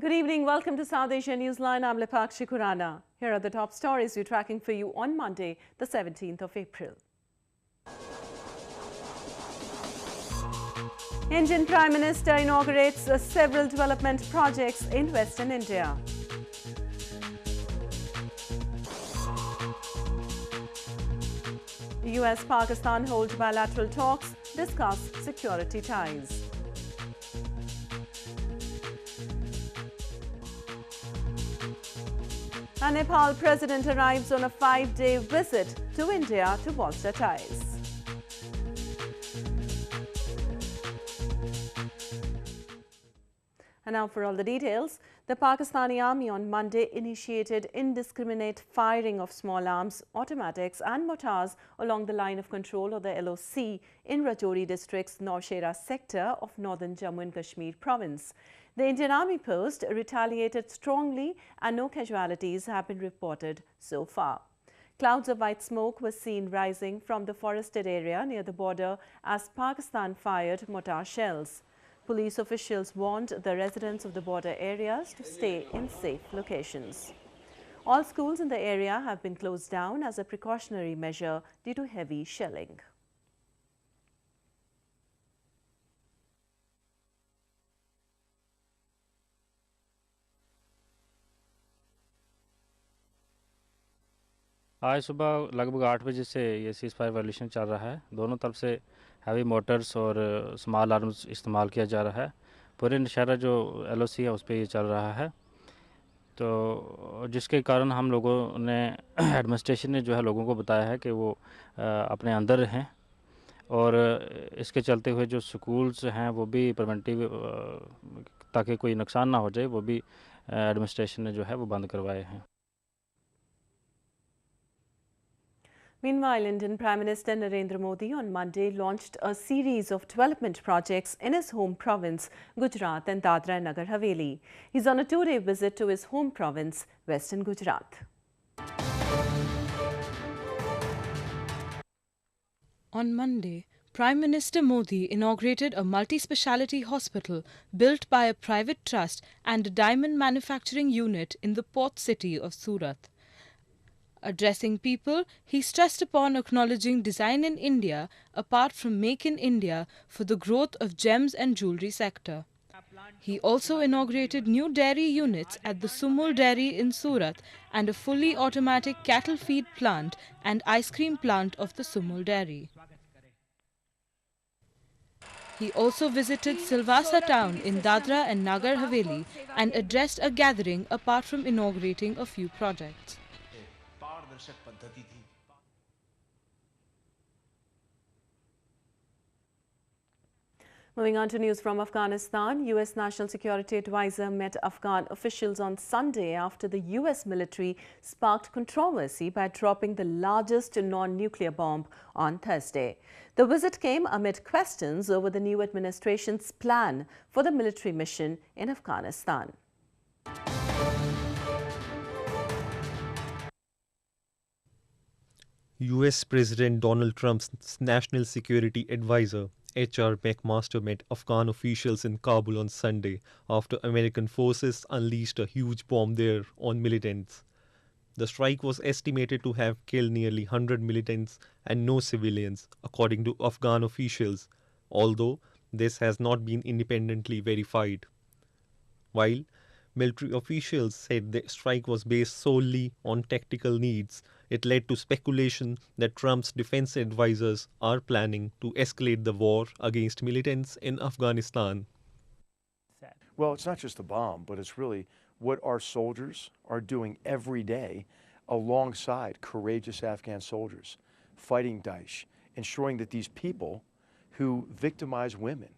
Good evening. Welcome to South Asia Newsline. I'm Lipakshi Khurana. Here are the top stories we're tracking for you on Monday, the 17th of April. Indian Prime Minister inaugurates several development projects in Western India. US-Pakistan hold bilateral talks, discuss security ties. A Nepal President arrives on a 5-day visit to India to bolster ties. And now for all the details. The Pakistani Army on Monday initiated indiscriminate firing of small arms, automatics and mortars along the line of control, or the LOC, in Rajouri district's Nowshera sector of northern Jammu and Kashmir province. The Indian Army post retaliated strongly and no casualties have been reported so far. Clouds of white smoke were seen rising from the forested area near the border as Pakistan fired mortar shells. Police officials warned the residents of the border areas to stay in safe locations. All schools in the area have been closed down as a precautionary measure due to heavy shelling. आज सुबह लगभग 8 बजे से ये seize fire violation चल रहा है। दोनों तरफ से हैवी मोटर्स और स्मॉल आर्म्स इस्तेमाल किया जा रहा है। पूरे नौशेरा जो LOC है उस पर ये चल रहा है, तो जिसके कारण हम लोगों ने एडमिनिस्ट्रेशन ने जो है लोगों को बताया है कि वो अपने अंदर रहें, और इसके चलते हुए जो स्कूल्स हैं वो भी प्रिवेंटिव, ताकि कोई नुकसान ना हो जाए, वो भी एडमिनिस्ट्रेशन ने जो है वो बंद करवाए हैं। Meanwhile, Indian Prime Minister Narendra Modi on Monday launched a series of development projects in his home province, Gujarat and Dadra and Nagar Haveli. He's on a 2-day visit to his home province, Western Gujarat. On Monday, Prime Minister Modi inaugurated a multi-speciality hospital built by a private trust and a diamond manufacturing unit in the port city of Surat. Addressing people, he stressed upon acknowledging design in India apart from Make in India for the growth of gems and jewellery sector. He also inaugurated new dairy units at the Sumul Dairy in Surat and a fully automatic cattle feed plant and ice cream plant of the Sumul Dairy. He also visited Silvassa town in Dadra and Nagar Haveli and addressed a gathering apart from inaugurating a few projects. Moving on to news from Afghanistan, US National Security Advisor met Afghan officials on Sunday after the US military sparked controversy by dropping the largest non-nuclear bomb on Thursday. The visit came amid questions over the new administration's plan for the military mission in Afghanistan. US President Donald Trump's National Security Advisor H.R. McMaster met Afghan officials in Kabul on Sunday after American forces unleashed a huge bomb there on militants. The strike was estimated to have killed nearly 100 militants and no civilians, according to Afghan officials, although this has not been independently verified. While military officials said the strike was based solely on tactical needs, it led to speculation that Trump's defense advisors are planning to escalate the war against militants in Afghanistan. Well, it's not just the bomb, but it's really what our soldiers are doing every day alongside courageous Afghan soldiers, fighting Daesh, ensuring that these people who victimize women,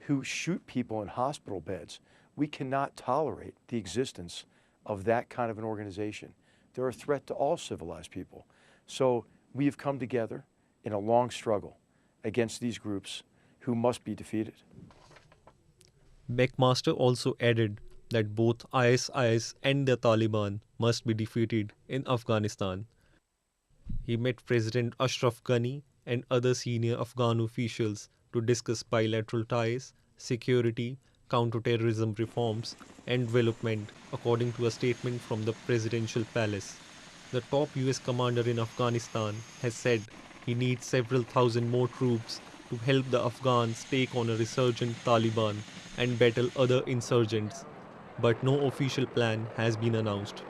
who shoot people in hospital beds, we cannot tolerate the existence of that kind of an organization. They're a threat to all civilized people. So we have come together in a long struggle against these groups who must be defeated. McMaster also added that both ISIS and the Taliban must be defeated in Afghanistan. He met President Ashraf Ghani and other senior Afghan officials to discuss bilateral ties, security, counter-terrorism reforms and development, according to a statement from the presidential palace. The top US commander in Afghanistan has said he needs several thousand more troops to help the Afghans take on a resurgent Taliban and battle other insurgents, but no official plan has been announced.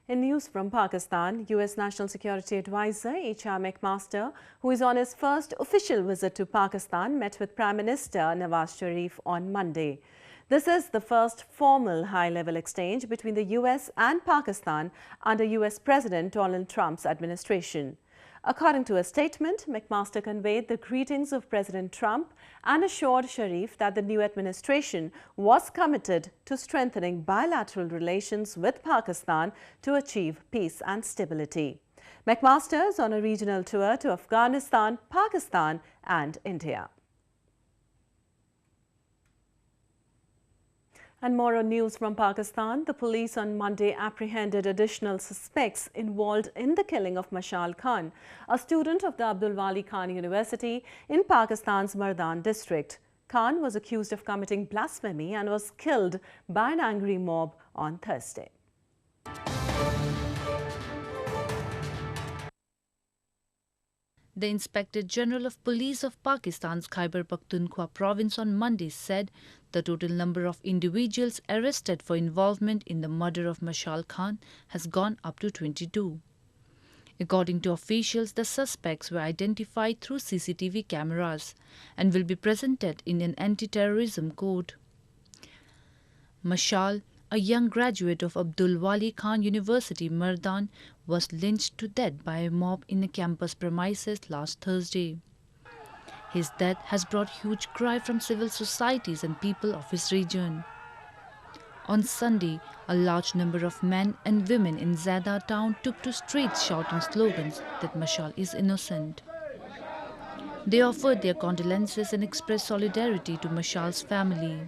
In news from Pakistan, US National Security Advisor H.R. McMaster, who is on his first official visit to Pakistan, met with Prime Minister Nawaz Sharif on Monday. This is the first formal high-level exchange between the US and Pakistan under US President Donald Trump's administration. According to a statement, McMaster conveyed the greetings of President Trump and assured Sharif that the new administration was committed to strengthening bilateral relations with Pakistan to achieve peace and stability. McMaster is on a regional tour to Afghanistan, Pakistan and India. And more on news from Pakistan. The police on Monday apprehended additional suspects involved in the killing of Mashal Khan, a student of the Abdul Wali Khan University in Pakistan's Mardan district. Khan was accused of committing blasphemy and was killed by an angry mob on Thursday. The Inspector General of Police of Pakistan's Khyber Pakhtunkhwa province on Monday said the total number of individuals arrested for involvement in the murder of Mashal Khan has gone up to 22. According to officials, the suspects were identified through CCTV cameras and will be presented in an anti-terrorism court. Mashal, a young graduate of Abdul Wali Khan University, Mardan, was lynched to death by a mob in a campus premises last Thursday. His death has brought huge cry from civil societies and people of his region. On Sunday, a large number of men and women in Zada town took to streets shouting slogans that Mashal is innocent. They offered their condolences and expressed solidarity to Mashal's family.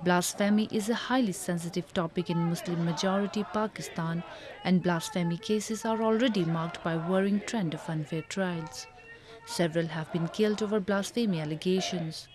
Blasphemy is a highly sensitive topic in Muslim-majority Pakistan, and blasphemy cases are already marked by a worrying trend of unfair trials. Several have been killed over blasphemy allegations.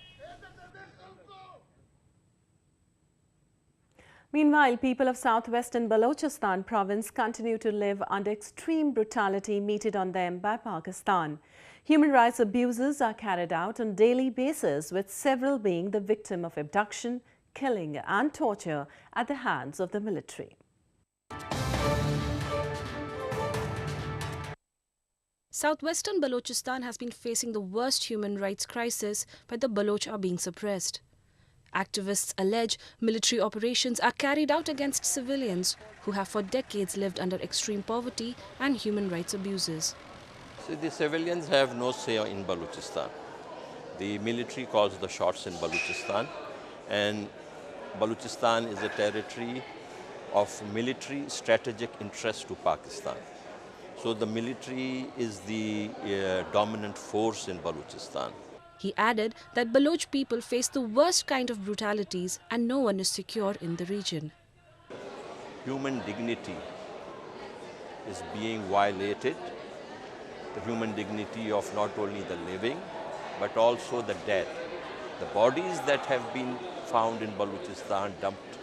Meanwhile, people of southwestern Baluchistan province continue to live under extreme brutality meted on them by Pakistan. Human rights abuses are carried out on a daily basis, with several being the victim of abduction, killing and torture at the hands of the military. Southwestern Baluchistan has been facing the worst human rights crisis, but the Baloch are being suppressed. Activists allege military operations are carried out against civilians who have for decades lived under extreme poverty and human rights abuses. So the civilians have no say in Baluchistan. The military calls the shots in Baluchistan, and Baluchistan is a territory of military strategic interest to Pakistan. So the military is the dominant force in Baluchistan. He added that Baloch people face the worst kind of brutalities and no one is secure in the region. Human dignity is being violated, the human dignity of not only the living but also the dead. The bodies that have been found in Baluchistan dumped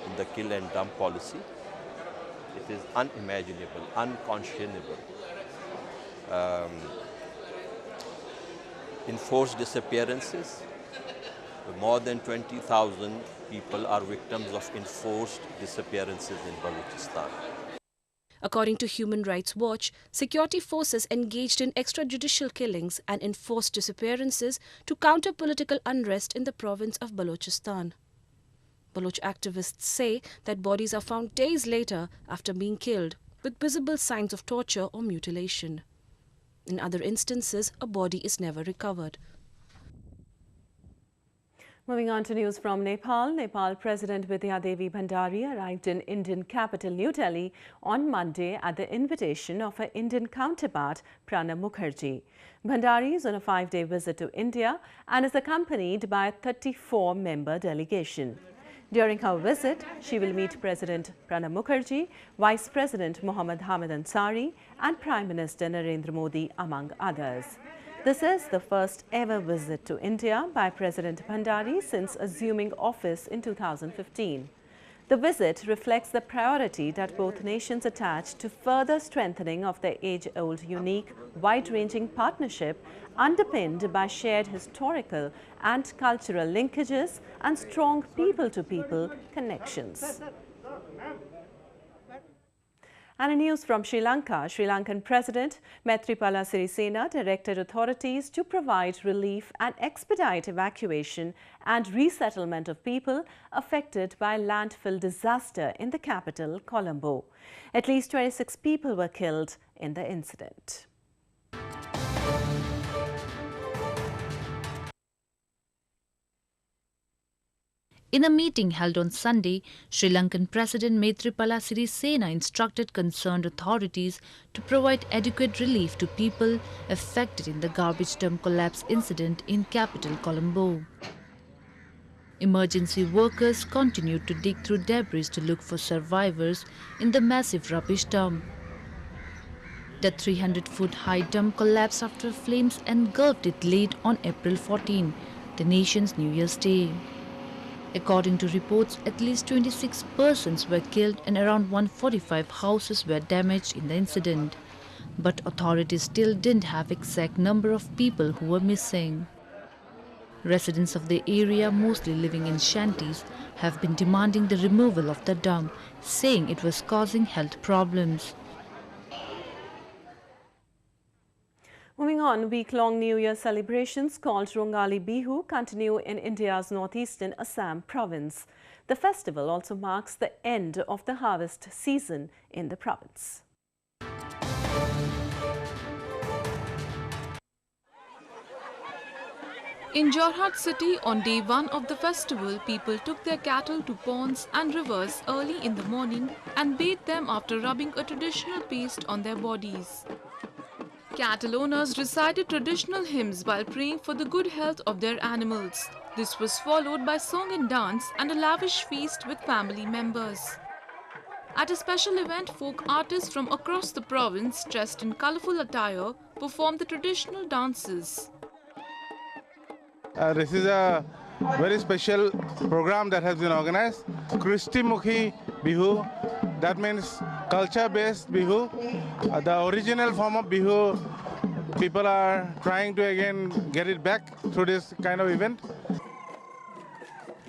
in the kill and dump policy, it is unimaginable, unconscionable. Enforced disappearances, more than 20,000 people are victims of enforced disappearances in Baluchistan. According to Human Rights Watch, security forces engaged in extrajudicial killings and enforced disappearances to counter political unrest in the province of Baluchistan. Baloch activists say that bodies are found days later after being killed, with visible signs of torture or mutilation. In other instances, a body is never recovered. Moving on to news from Nepal. Nepal President Vidya Devi Bhandari arrived in Indian capital New Delhi on Monday at the invitation of her Indian counterpart Pranab Mukherjee. Bhandari is on a 5-day visit to India and is accompanied by a 34-member delegation. During her visit, she will meet President Pranab Mukherjee, Vice President Mohammad Hamid Ansari and Prime Minister Narendra Modi, among others. This is the first ever visit to India by President Bhandari since assuming office in 2015. The visit reflects the priority that both nations attach to further strengthening of their age-old, unique, wide-ranging partnership underpinned by shared historical and cultural linkages and strong people-to-people connections. And in news from Sri Lanka, Sri Lankan President Maithripala Sirisena directed authorities to provide relief and expedite evacuation and resettlement of people affected by landfill disaster in the capital, Colombo. At least 26 people were killed in the incident. In a meeting held on Sunday, Sri Lankan President Maithripala Sirisena instructed concerned authorities to provide adequate relief to people affected in the garbage dump collapse incident in capital Colombo. Emergency workers continued to dig through debris to look for survivors in the massive rubbish dump. The 300-foot-high dump collapsed after flames engulfed it late on April 14, the nation's New Year's Day. According to reports, at least 26 persons were killed and around 145 houses were damaged in the incident. But authorities still didn't have exact number of people who were missing. Residents of the area, mostly living in shanties, have been demanding the removal of the dump, saying it was causing health problems. Moving on, week-long New Year celebrations called Rongali Bihu continue in India's northeastern Assam province. The festival also marks the end of the harvest season in the province. In Gujarat city, on day one of the festival, people took their cattle to ponds and rivers early in the morning and bathed them after rubbing a traditional paste on their bodies. Cattle owners recited traditional hymns while praying for the good health of their animals. This was followed by song and dance and a lavish feast with family members. At a special event, folk artists from across the province, dressed in colourful attire, performed the traditional dances. This is a very special program that has been organized. Kristi Mukhi Bihu, that means culture-based Bihu. The original form of Bihu, people are trying to again get it back through this kind of event.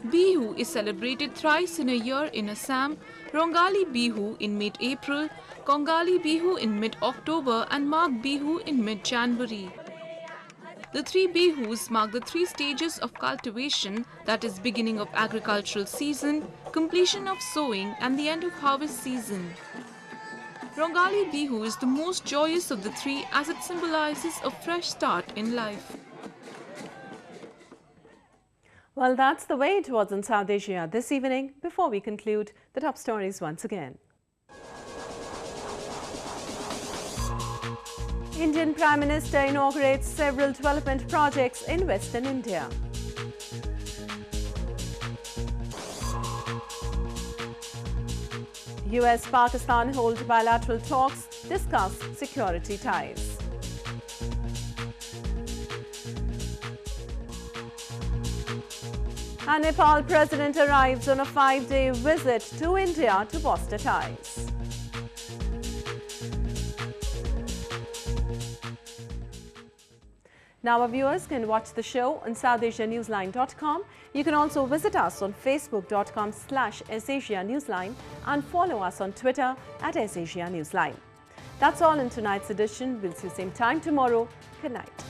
Bihu is celebrated thrice in a year in Assam: Rongali Bihu in mid-April, Kongali Bihu in mid-October and Magh Bihu in mid-January. The three Bihus mark the three stages of cultivation, that is, beginning of agricultural season, completion of sowing and the end of harvest season. Rongali Bihu is the most joyous of the three as it symbolizes a fresh start in life. Well, that's the way it was in South Asia this evening. Before we conclude, the top stories once again. Indian Prime Minister inaugurates several development projects in Western India. US-Pakistan hold bilateral talks, discuss security ties. And Nepal President arrives on a 5-day visit to India to bolster ties. Now our viewers can watch the show on SouthAsiaNewsline.com. You can also visit us on Facebook.com/SAsiaNewsline and follow us on Twitter @SAsiaNewsline. That's all in tonight's edition. We'll see you same time tomorrow. Good night.